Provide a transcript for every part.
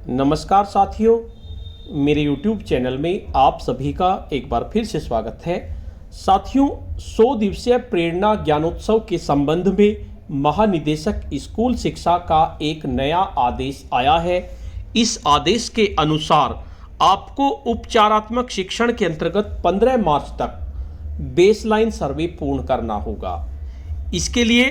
नमस्कार साथियों, मेरे YouTube चैनल में आप सभी का एक बार फिर से स्वागत है। साथियों, 100 दिवसीय प्रेरणा ज्ञानोत्सव के संबंध में महानिदेशक स्कूल शिक्षा का एक नया आदेश आया है। इस आदेश के अनुसार आपको उपचारात्मक शिक्षण के अंतर्गत 15 मार्च तक बेसलाइन सर्वे पूर्ण करना होगा। इसके लिए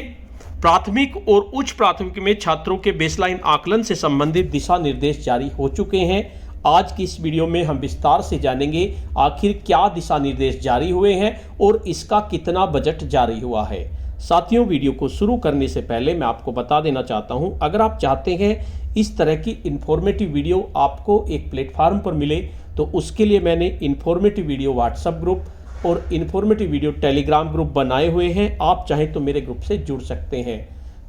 प्राथमिक और उच्च प्राथमिक में छात्रों के बेसलाइन आकलन से संबंधित दिशा निर्देश जारी हो चुके हैं। आज की इस वीडियो में हम विस्तार से जानेंगे आखिर क्या दिशा निर्देश जारी हुए हैं और इसका कितना बजट जारी हुआ है। साथियों, वीडियो को शुरू करने से पहले मैं आपको बता देना चाहता हूं, अगर आप चाहते हैं इस तरह की इन्फॉर्मेटिव वीडियो आपको एक प्लेटफार्म पर मिले तो उसके लिए मैंने इन्फॉर्मेटिव वीडियो व्हाट्सएप ग्रुप और इन्फॉर्मेटिव वीडियो टेलीग्राम ग्रुप बनाए हुए हैं। आप चाहें तो मेरे ग्रुप से जुड़ सकते हैं।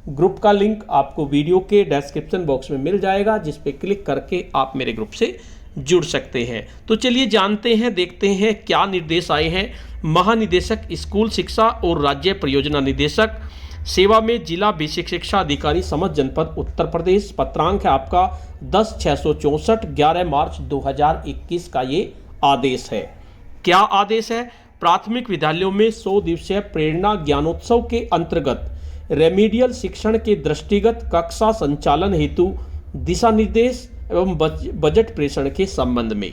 ग्रुप का लिंक आपको वीडियो के डिस्क्रिप्शन बॉक्स में मिल जाएगा, जिस पे क्लिक करके आप मेरे ग्रुप से जुड़ सकते हैं। तो चलिए जानते हैं, देखते हैं क्या निर्देश आए हैं। महानिदेशक स्कूल शिक्षा और राज्य परियोजना निदेशक सेवा में जिला बेसिक शिक्षा अधिकारी समस्त जनपद उत्तर प्रदेश। पत्रांक है आपका 10/664 11 मार्च 2021 का ये आदेश है। क्या आदेश है? प्राथमिक विद्यालयों में 100 दिवसीय प्रेरणा ज्ञानोत्सव के अंतर्गत रेमीडियल शिक्षण के दृष्टिगत कक्षा संचालन हेतु दिशा निर्देश एवं बजट प्रेषण के संबंध में।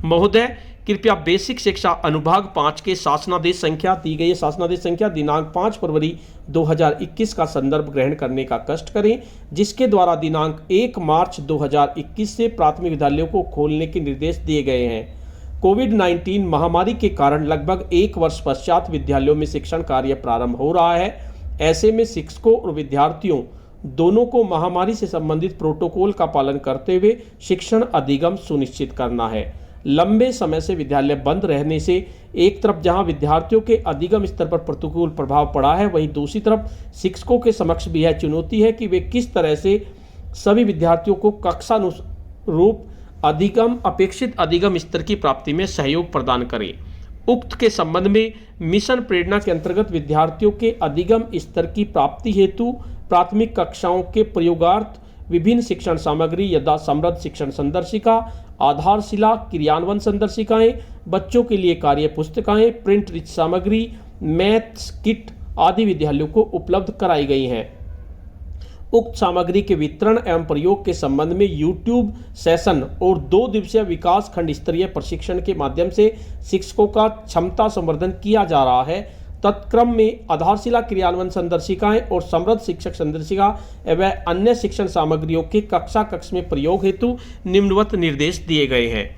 महोदय, कृपया बेसिक शिक्षा अनुभाग 5 के शासनादेश संख्या दी गई है। शासनादेश संख्या दिनांक 5 फरवरी 2021 का संदर्भ ग्रहण करने का कष्ट करें, जिसके द्वारा दिनांक 1 मार्च 2021 से प्राथमिक विद्यालयों को खोलने के निर्देश दिए गए हैं। कोविड-19 महामारी के कारण लगभग 1 वर्ष पश्चात विद्यालयों में शिक्षण कार्य प्रारंभ हो रहा है। ऐसे में शिक्षकों और विद्यार्थियों दोनों को महामारी से संबंधित प्रोटोकॉल का पालन करते हुए शिक्षण अधिगम सुनिश्चित करना है। लंबे समय से विद्यालय बंद रहने से एक तरफ जहां विद्यार्थियों के अधिगम स्तर पर प्रतिकूल प्रभाव पड़ा है, वहीं दूसरी तरफ शिक्षकों के समक्ष भी यह चुनौती है कि वे किस तरह से सभी विद्यार्थियों को कक्षानुरूप अपेक्षित अधिगम स्तर की प्राप्ति में सहयोग प्रदान करें। उक्त के संबंध में मिशन प्रेरणा के अंतर्गत विद्यार्थियों के अधिगम स्तर की प्राप्ति हेतु प्राथमिक कक्षाओं के प्रयोगार्थ विभिन्न शिक्षण सामग्री यथा समृद्ध शिक्षण संदर्शिका, आधारशिला क्रियान्वयन संदर्शिकाएं, बच्चों के लिए कार्य पुस्तिकाएं, प्रिंट रिच सामग्री, मैथ्स किट आदि विद्यालयों को उपलब्ध कराई गई हैं। उक्त सामग्री के वितरण एवं प्रयोग के संबंध में यूट्यूब सेशन और 2 दिवसीय विकास खंड स्तरीय प्रशिक्षण के माध्यम से शिक्षकों का क्षमता संवर्धन किया जा रहा है। तत्क्रम में आधारशिला क्रियान्वयन संदर्शिकाएं और समृद्ध शिक्षक संदर्शिका एवं अन्य शिक्षण सामग्रियों के कक्षा कक्ष में प्रयोग हेतु निम्नवत निर्देश दिए गए हैं।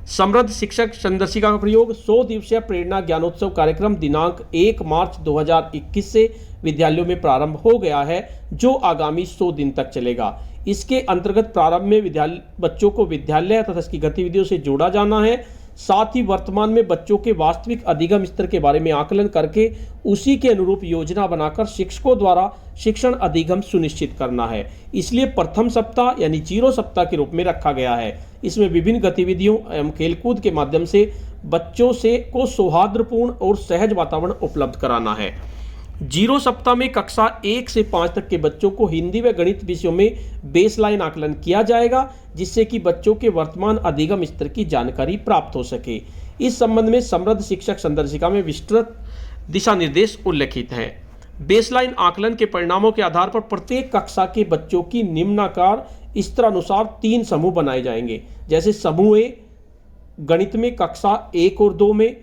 समृद्ध शिक्षक संदर्शिका का प्रयोग 100 दिवसीय प्रेरणा ज्ञानोत्सव कार्यक्रम दिनांक 1 मार्च 2021 से विद्यालयों में प्रारंभ हो गया है, जो आगामी 100 दिन तक चलेगा। इसके अंतर्गत प्रारंभ में बच्चों को विद्यालय तथा इसकी गतिविधियों से जोड़ा जाना है। साथ ही वर्तमान में बच्चों के वास्तविक अधिगम स्तर के बारे में आकलन करके उसी के अनुरूप योजना बनाकर शिक्षकों द्वारा शिक्षण अधिगम सुनिश्चित करना है। इसलिए प्रथम सप्ताह यानी 0 सप्ताह के रूप में रखा गया है। इसमें विभिन्न गतिविधियों एवं खेलकूद के माध्यम से बच्चों को सौहार्दपूर्ण और सहज वातावरण उपलब्ध कराना है। 0 सप्ताह में कक्षा 1 से 5 तक के बच्चों को हिंदी व गणित विषयों में बेसलाइन आकलन किया जाएगा, जिससे कि बच्चों के वर्तमान अधिगम स्तर की जानकारी प्राप्त हो सके। इस संबंध में समृद्ध शिक्षक संदर्शिका में विस्तृत दिशा निर्देश उल्लेखित हैं। बेसलाइन आकलन के परिणामों के आधार पर प्रत्येक कक्षा के बच्चों की निम्नाकार स्तरानुसार 3 समूह बनाए जाएंगे। जैसे समूह ए गणित में कक्षा 1 और 2 में,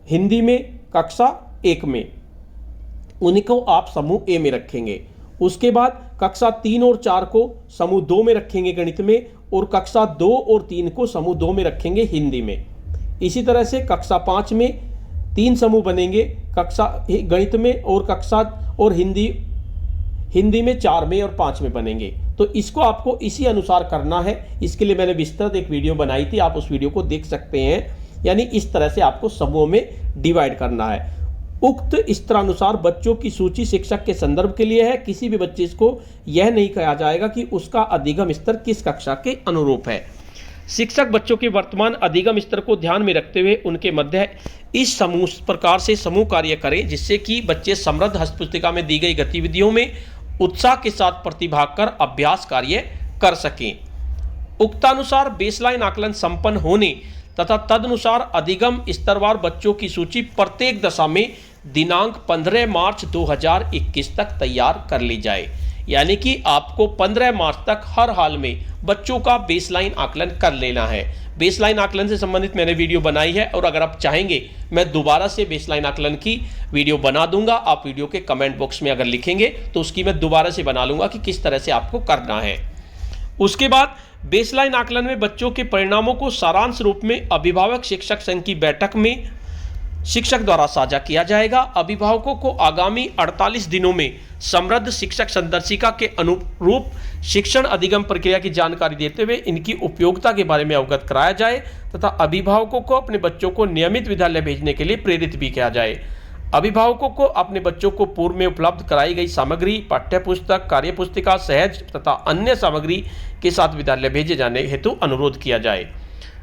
हिंदी में कक्षा 1 में, उन्हीं को आप समूह ए में रखेंगे। उसके बाद कक्षा 3 और 4 को समूह 2 में रखेंगे गणित में, और कक्षा 2 और 3 को समूह 2 में रखेंगे हिंदी में। इसी तरह से कक्षा 5 में 3 समूह बनेंगे कक्षा गणित में, और कक्षा और हिंदी में 4 में और 5 में बनेंगे। तो इसको आपको इसी अनुसार करना है। इसके लिए मैंने विस्तृत एक वीडियो बनाई थी, आप उस वीडियो को देख सकते हैं। यानी इस तरह से आपको समूह में डिवाइड करना है। उक्त स्तरानुसार बच्चों की सूची शिक्षक के संदर्भ के लिए है। किसी भी बच्चे को यह नहीं कहा जाएगा कि उसका अधिगम स्तर किस कक्षा के अनुरूप है। शिक्षक बच्चों के वर्तमान अधिगम स्तर को ध्यान में रखते हुए उनके मध्य इस प्रकार से समूह कार्य करें, जिससे कि बच्चे समृद्ध हस्तपुस्तिका में दी गई गतिविधियों में उत्साह के साथ प्रतिभाग कर अभ्यास कार्य कर सकें। उक्तानुसार बेसलाइन आकलन संपन्न होने तथा तदनुसार अधिगम स्तरवार बच्चों की सूची प्रत्येक दशा में दिनांक 15 मार्च 2021 तक तैयार कर ली जाए। यानी कि आपको 15 मार्च तक हर हाल में बच्चों का बेसलाइन आकलन कर लेना है। बेसलाइन आकलन से संबंधित मैंने वीडियो बनाई है और अगर आप चाहेंगे मैं दोबारा से बेसलाइन आकलन की वीडियो बना दूंगा। आप वीडियो के कमेंट बॉक्स में अगर लिखेंगे तो उसकी मैं दोबारा से बना लूंगा कि किस तरह से आपको करना है। उसके बाद बेसलाइन आकलन में बच्चों के परिणामों को सारांश रूप में अभिभावक शिक्षक संघ की बैठक में शिक्षक द्वारा साझा किया जाएगा। अभिभावकों को आगामी 48 दिनों में समृद्ध शिक्षक संदर्शिका के अनुरूप शिक्षण अधिगम प्रक्रिया की जानकारी देते हुए इनकी उपयोगिता के बारे में अवगत कराया जाए तथा अभिभावकों को अपने बच्चों को नियमित विद्यालय भेजने के लिए प्रेरित भी किया जाए। अभिभावकों को अपने बच्चों को पूर्व में उपलब्ध कराई गई सामग्री, पाठ्यपुस्तक, कार्यपुस्तिका, सहज तथा अन्य सामग्री के साथ विद्यालय भेजे जाने हेतु अनुरोध किया जाए।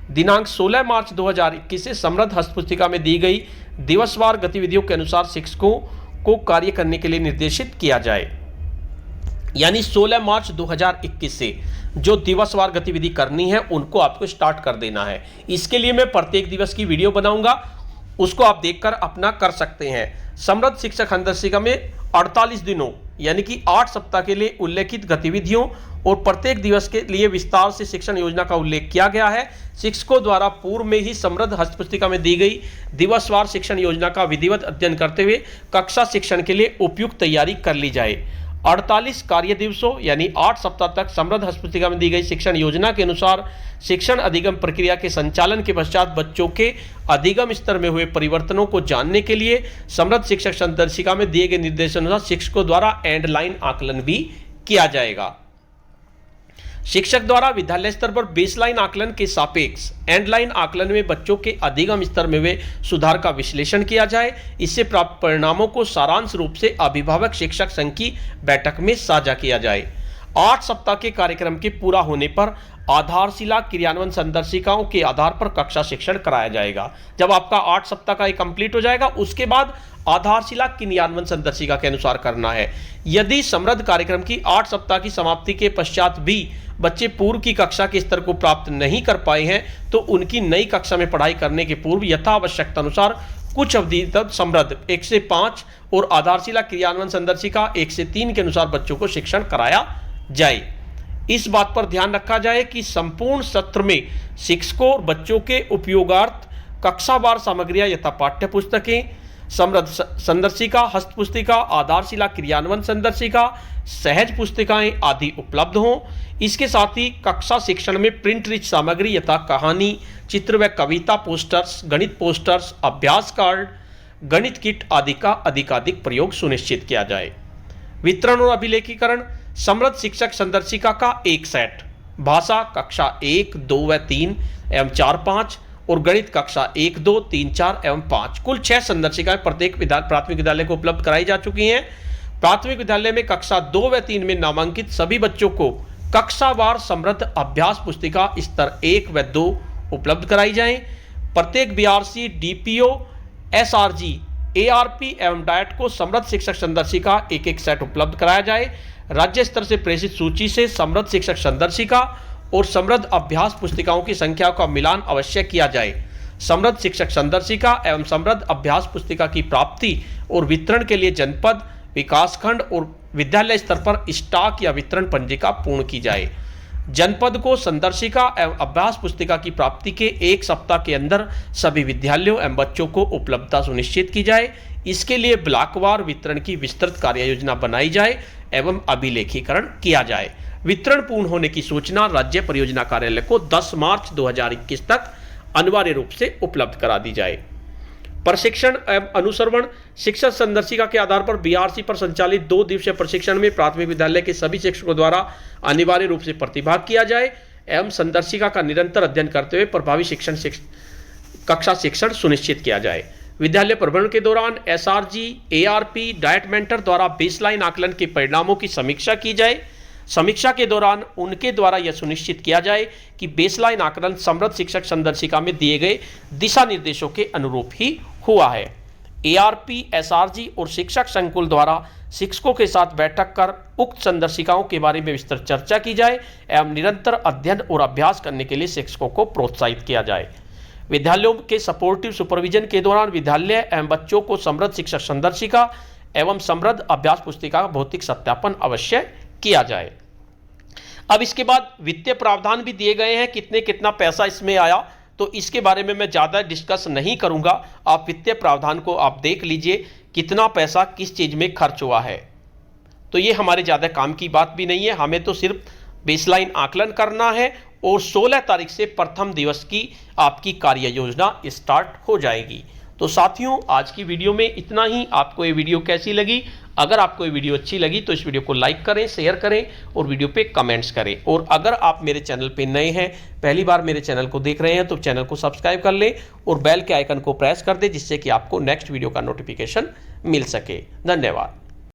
दिनांक 16 मार्च 2021 से समृद्ध हस्तपुस्तिका में दी गई दिवसवार गतिविधियों के अनुसार शिक्षकों को कार्य करने के लिए निर्देशित किया जाए। यानी 16 मार्च 2021 से जो दिवसवार गतिविधि करनी है उनको आपको स्टार्ट कर देना है। इसके लिए मैं प्रत्येक दिवस की वीडियो बनाऊंगा, उसको आप देखकर अपना कर सकते हैं। समृद्ध शिक्षक संदर्शिका में 48 दिनों यानी कि 8 सप्ताह के लिए उल्लेखित गतिविधियों और प्रत्येक दिवस के लिए विस्तार से शिक्षण योजना का उल्लेख किया गया है। शिक्षकों द्वारा पूर्व में ही समृद्ध हस्तपुस्तिका में दी गई दिवसवार शिक्षण योजना का विधिवत अध्ययन करते हुए कक्षा शिक्षण के लिए उपयुक्त तैयारी कर ली जाए। 48 कार्य दिवसों यानी 8 सप्ताह तक समृद्ध हस्तपुस्तिका में दी गई शिक्षण योजना के अनुसार शिक्षण अधिगम प्रक्रिया के संचालन के पश्चात बच्चों के अधिगम स्तर में हुए परिवर्तनों को जानने के लिए समृद्ध शिक्षक संदर्शिका में दिए गए निर्देशानुसार शिक्षकों द्वारा एंड लाइन आकलन भी किया जाएगा। शिक्षक द्वारा विद्यालय स्तर पर बेसलाइन आकलन के सापेक्ष एंडलाइन आकलन में बच्चों के अधिगम स्तर में हुए सुधार का विश्लेषण किया जाए। इससे प्राप्त परिणामों को सारांश रूप से अभिभावक शिक्षक संघ की बैठक में साझा किया जाए। 8 सप्ताह के कार्यक्रम के पूरा होने पर आधारशिला क्रियान्वयन संदर्शिकाओं के आधार पर कक्षा शिक्षण कराया जाएगा। जब आपका 8 सप्ताह का कंप्लीट हो जाएगा उसके बाद आधारशिला क्रियान्वयन संदर्शिका के अनुसार करना है। यदि समृद्ध कार्यक्रम की 8 सप्ताह की समाप्ति के पश्चात भी बच्चे पूर्व की कक्षा के स्तर को प्राप्त नहीं कर पाए हैं तो उनकी नई कक्षा में पढ़ाई करने के पूर्व यथावश्यकता अनुसार कुछ अवधि तक समृद्ध 1 से 5 और आधारशिला क्रियान्वयन संदर्शिका 1 से 3 के अनुसार बच्चों को शिक्षण कराया जाए। इस बात पर ध्यान रखा जाए कि संपूर्ण सत्र में शिक्षकों और बच्चों के उपयोगार्थ कक्षावार सामग्रियां यथा पाठ्य पुस्तकें, समृद्ध संदर्शिका, हस्तपुस्तिका, आधारशिला क्रियान्वयन संदर्शिका, सहज पुस्तिकाएं आदि उपलब्ध हों। इसके साथ ही कक्षा शिक्षण में प्रिंट रिच सामग्री यथा कहानी, चित्र व कविता पोस्टर्स, गणित पोस्टर्स, अभ्यास कार्ड, गणित किट आदि का अधिकाधिक प्रयोग सुनिश्चित किया जाए। वितरण और अभिलेखीकरण समृद्ध शिक्षक संदर्शिका का एक सेट, भाषा कक्षा 1, 2 व 3 एवं 4, 5 और गणित कक्षा 1, 2, 3, 4 एवं 5 कुल 6 संदर्शिकाएं प्रत्येक प्राथमिक विद्यालय को उपलब्ध कराई जा चुकी हैं। प्राथमिक विद्यालय में कक्षा 2 व 3 में नामांकित सभी बच्चों को कक्षावार समृद्ध अभ्यास पुस्तिका स्तर 1 व 2 उपलब्ध कराई जाए। प्रत्येक बीआरसी, डीपीओ, एसआरजी, एआरपी एवं डाइट को समृद्ध शिक्षक संदर्शिका एक एक सेट उपलब्ध कराया जाए। राज्य स्तर से प्रेषित सूची से समृद्ध शिक्षक संदर्शिका और समृद्ध अभ्यास पुस्तिकाओं की संख्या का मिलान अवश्य किया जाए। समृद्ध शिक्षक संदर्शिका एवं समृद्ध अभ्यास पुस्तिका की प्राप्ति और वितरण के लिए जनपद, विकासखंड और विद्यालय स्तर पर स्टॉक या वितरण पंजिका पूर्ण की जाए। जनपद को संदर्शिका एवं अभ्यास पुस्तिका की प्राप्ति के 1 सप्ताह के अंदर सभी विद्यालयों एवं बच्चों को उपलब्धता सुनिश्चित की जाए। इसके लिए ब्लॉकवार वितरण की विस्तृत कार्य योजना बनाई जाए एवं अभिलेखीकरण किया जाए। वितरण पूर्ण होने की सूचना राज्य परियोजना कार्यालय को 10 मार्च 2021 तक अनिवार्य रूप से उपलब्ध करा दी जाए। प्रशिक्षण एवं अनुसरण शिक्षक संदर्शिका के आधार पर बीआरसी पर संचालित 2 दिवसीय प्रशिक्षण में प्राथमिक विद्यालय के सभी शिक्षकों द्वारा अनिवार्य रूप से प्रतिभाग किया जाए एवं संदर्शिका का निरंतर अध्ययन करते हुए प्रभावी कक्षा शिक्षण सुनिश्चित किया जाए। विद्यालय प्रबंधन के दौरान एसआरजी, एआरपी, डाइट मेंटर द्वारा बेसलाइन आकलन के परिणामों की समीक्षा की जाए। समीक्षा के दौरान उनके द्वारा यह सुनिश्चित किया जाए कि बेसलाइन आकलन समृद्ध शिक्षक संदर्शिका में दिए गए दिशा निर्देशों के अनुरूप ही हुआ है। एआरपी, एसआरजी और शिक्षक संकुल द्वारा शिक्षकों के साथ बैठक कर उक्त संदर्शिकाओं के बारे में विस्तृत चर्चा की जाए एवं निरंतर अध्ययन और अभ्यास करने के लिए शिक्षकों को प्रोत्साहित किया जाए। विद्यालयों के सपोर्टिव सुपरविजन के दौरान विद्यालय एवं बच्चों को समृद्ध शिक्षक संदर्शिका एवं समृद्ध अभ्यास पुस्तिका का भौतिक सत्यापन अवश्य किया जाए। अब इसके बाद वित्तीय प्रावधान भी दिए गए हैं, कितना पैसा इसमें आया, तो इसके बारे में मैं ज़्यादा डिस्कस नहीं करूंगा। आप वित्तीय प्रावधान को आप देख लीजिए, कितना पैसा किस चीज़ में खर्च हुआ है। तो ये हमारे ज़्यादा काम की बात भी नहीं है, हमें तो सिर्फ बेसलाइन आकलन करना है और 16 तारीख से प्रथम दिवस की आपकी कार्य योजना स्टार्ट हो जाएगी। तो साथियों, आज की वीडियो में इतना ही। आपको ये वीडियो कैसी लगी? अगर आपको ये वीडियो अच्छी लगी तो इस वीडियो को लाइक करें, शेयर करें और वीडियो पे कमेंट्स करें। और अगर आप मेरे चैनल पे नए हैं, पहली बार मेरे चैनल को देख रहे हैं, तो चैनल को सब्सक्राइब कर लें और बेल के आइकन को प्रेस कर दें, जिससे कि आपको नेक्स्ट वीडियो का नोटिफिकेशन मिल सके। धन्यवाद।